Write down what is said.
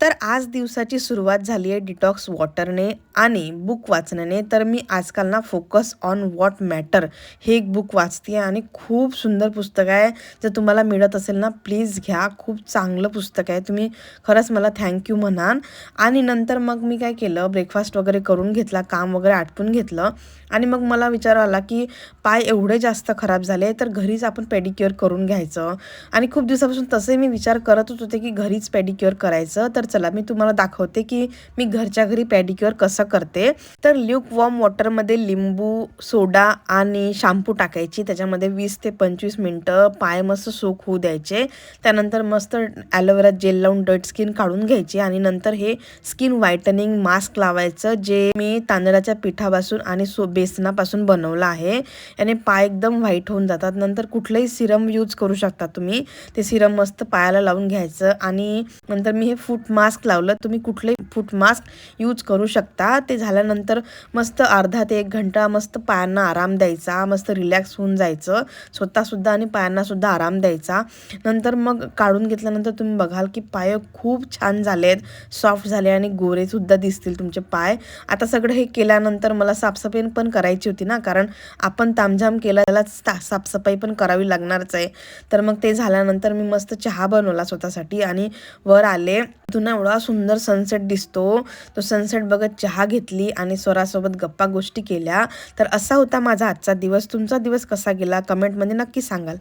तर आज दिवसाची सुरुवात झाली आहे डिटॉक्स वॉटरने आणि बुक वाचण्याने. तर मी आजकाल ना फोकस ऑन व्हॉट मॅटर हे एक बुक वाचते आणि खूप सुंदर पुस्तक आहे. जर तुम्हाला मिळत असेल ना प्लीज घ्या. खूप चांगलं पुस्तक आहे. तुम्ही खरंच मला थँक्यू म्हणाल. आणि नंतर मग मी काय केलं, ब्रेकफास्ट वगैरे करून घेतला, काम वगैरे आटपून घेतलं आणि मग मला विचार आला की पाय एवढे जास्त खराब झाले तर घरीच आपण पेडिक्युअर करून घ्यायचं. आणि खूप दिवसापासून तसे मी विचार करतच होते की घरीच पेडिक्युअर करायचं. तर चला मी तुम्हाला दाखवते की मी घरच्या घरी पेडिक्युअर कसं करते. तर ल्यूक वॉर्म वॉटरमध्ये लिंबू, सोडा आणि शॅम्पू टाकायची. त्याच्यामध्ये 20 ते 25 मिनटं पाय मस्त सोक होऊ द्यायचे. त्यानंतर मस्त ॲलोवेरा जेल लावून डेड स्किन काढून घ्यायची आणि नंतर हे स्किन व्हायटनिंग मास्क लावायचं, जे मी तांदळाच्या पिठापासून आणि बेसनापासून बनवलं आहे. याने पाय एकदम व्हाईट होऊन जातात. नंतर कुठलंही सिरम यूज करू शकता तुम्ही. ते सिरम मस्त पायाला लावून घ्यायचं आणि नंतर मी हे फूट मास्क लावलं. तुम्ही कुठलंही फूट मास्क यूज करू शकता. ते झाल्यानंतर मस्त अर्धा ते 1 घंटा मस्त पायांना आराम द्यायचा. मस्त रिलॅक्स होऊन जायचं स्वतःसुद्धा आणि पायांनासुद्धा आराम द्यायचा. नंतर मग काढून घेतल्यानंतर तुम्ही बघाल की पाय खूप छान झालेत, सॉफ्ट झाले आणि गोरेसुद्धा दिसतील तुमचे पाय. आता सगळं हे केल्यानंतर मला साफसफाई पण करायची होती ना, कारण आपण तामझाम केला त्याला साफसफाई पण करावी लागणारच आहे. तर मग ते झाल्यानंतर मी मस्त चहा बनवला स्वतःसाठी आणि वर आले. तिथून एवढा सुंदर सनसेट दिसतो. तो सनसेट बघत चहा घेतली आणि स्वरासोबत गप्पा गोष्टी केल्या. तर असा होता माझा आजचा दिवस. तुमचा दिवस कसा गेला कमेंटमध्ये नक्की सांगाल.